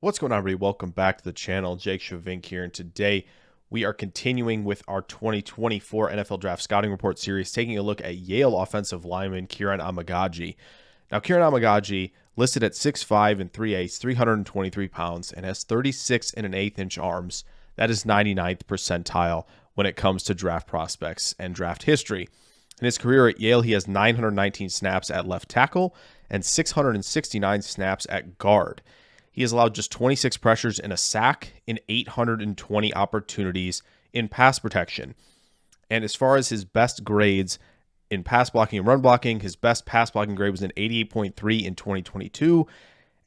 What's going on, everybody? Welcome back to the channel. Jake Shavink here, and today we are continuing with our 2024 NFL Draft Scouting Report series, taking a look at Yale offensive lineman Kiran Amegadjie. Now, Kiran Amegadjie, listed at 6'5 and 3/8, 323 pounds, and has 36 and an eighth inch arms. That is 99th percentile when it comes to draft prospects and draft history. In his career at Yale, he has 919 snaps at left tackle and 669 snaps at guard. He has allowed just 26 pressures and a sack in 820 opportunities in pass protection. And as far as his best grades in pass blocking and run blocking, his best pass blocking grade was an 88.3 in 2022,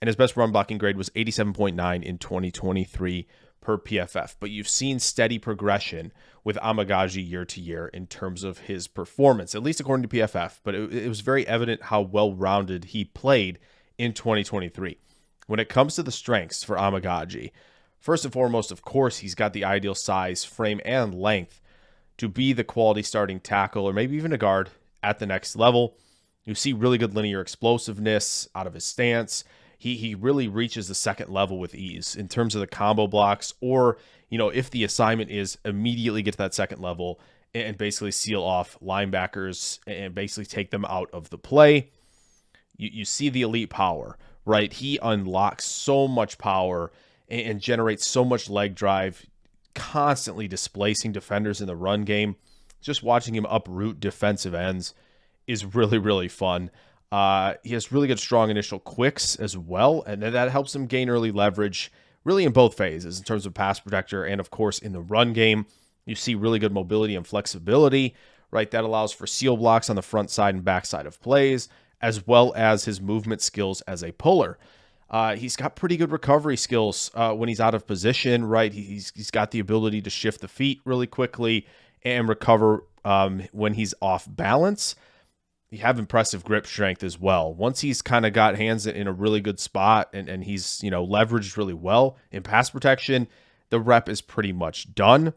and his best run blocking grade was 87.9 in 2023 per PFF. But you've seen steady progression with Amegadjie year to year in terms of his performance, at least according to PFF. But it was very evident how well-rounded he played in 2023. When it comes to the strengths for Amegadjie, first and foremost, of course, he's got the ideal size, frame, and length to be the quality starting tackle or maybe even a guard at the next level. You see really good linear explosiveness out of his stance. He really reaches the second level with ease in terms of the combo blocks, or, if the assignment is immediately get to that second level and basically seal off linebackers and basically take them out of the play. You see the elite power, right? He unlocks so much power and generates so much leg drive, constantly displacing defenders in the run game. Just watching him uproot defensive ends is really, really fun. He has really good, strong initial quicks as well, and that helps him gain early leverage really in both phases in terms of pass protector and, of course, in the run game. You see really good mobility and flexibility, right? That allows for seal blocks on the front side and back side of plays, as well as his movement skills as a puller. He's got pretty good recovery skills when he's out of position, right? He's got the ability to shift the feet really quickly and recover when he's off balance. You have impressive grip strength as well. Once he's kind of got hands in a really good spot and he's, leveraged really well in pass protection, the rep is pretty much done.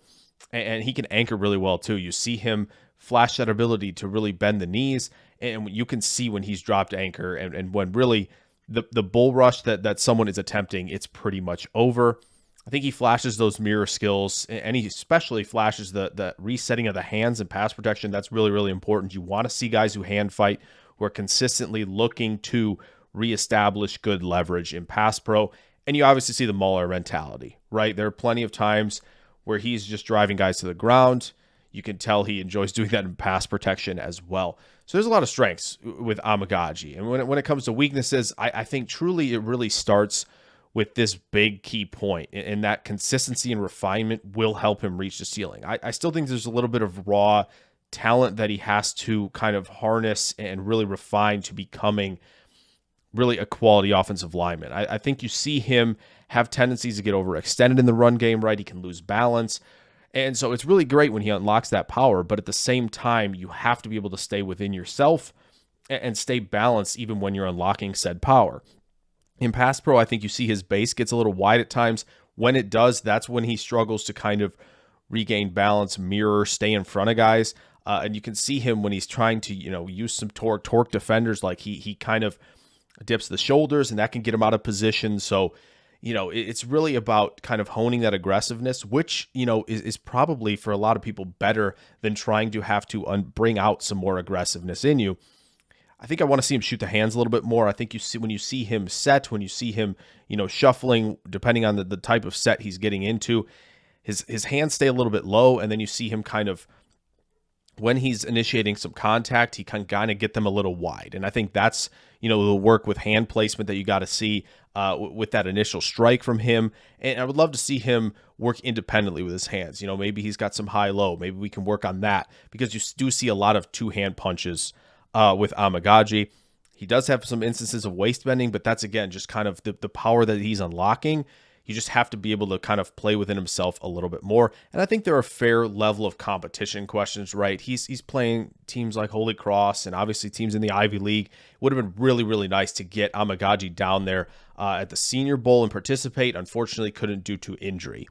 And he can anchor really well too. You see him flash that ability to really bend the knees, and you can see when he's dropped anchor and when really the bull rush that someone is attempting, it's pretty much over. I think he flashes those mirror skills, and he especially flashes the resetting of the hands and pass protection. That's really, really important. You want to see guys who hand fight, who are consistently looking to reestablish good leverage in pass pro. And you obviously see the Mauler mentality, right? There are plenty of times where he's just driving guys to the ground. You can tell he enjoys doing that in pass protection as well. So there's a lot of strengths with Amegadjie. And when it comes to weaknesses, I think truly it really starts with this big key point, and that consistency and refinement will help him reach the ceiling. I still think there's a little bit of raw talent that he has to kind of harness and really refine to becoming really a quality offensive lineman. I think you see him have tendencies to get overextended in the run game, right? He can lose balance. And so it's really great when he unlocks that power, but at the same time, you have to be able to stay within yourself and stay balanced even when you're unlocking said power. In pass pro, I think you see his base gets a little wide at times. When it does, that's when he struggles to kind of regain balance, mirror, stay in front of guys. And you can see him when he's trying to, use some torque defenders, like he kind of dips the shoulders, and that can get him out of position. So, it's really about kind of honing that aggressiveness, which, is probably for a lot of people better than trying to have to bring out some more aggressiveness in you. I think I want to see him shoot the hands a little bit more. I think when you see him set, when you see him, shuffling, depending on the type of set he's getting into, his hands stay a little bit low, and then you see him kind of, when he's initiating some contact, he can kind of get them a little wide. And I think that's, the work with hand placement that you got to see with that initial strike from him. And I would love to see him work independently with his hands. Maybe he's got some high-low. Maybe we can work on that, because you do see a lot of two-hand punches with Amegadjie. He does have some instances of waist bending, but that's, again, just kind of the power that he's unlocking. You just have to be able to kind of play within himself a little bit more. And I think there are a fair level of competition questions, right? He's playing teams like Holy Cross and obviously teams in the Ivy League. It would have been really, really nice to get Amegadjie down there at the Senior Bowl and participate. Unfortunately, couldn't due to injury.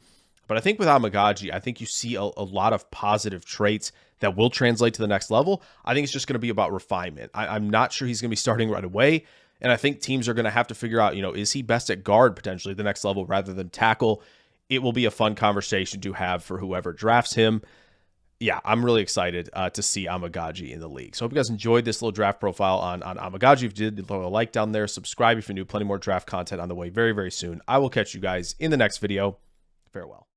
But I think with Amegadjie, I think you see a lot of positive traits that will translate to the next level. I think it's just going to be about refinement. I'm not sure he's going to be starting right away. And I think teams are going to have to figure out, is he best at guard potentially the next level rather than tackle? It will be a fun conversation to have for whoever drafts him. Yeah, I'm really excited to see Amegadjie in the league. So I hope you guys enjoyed this little draft profile on Amegadjie. If you did, throw a like down there. Subscribe if you're new. Plenty more draft content on the way very, very soon. I will catch you guys in the next video. Farewell.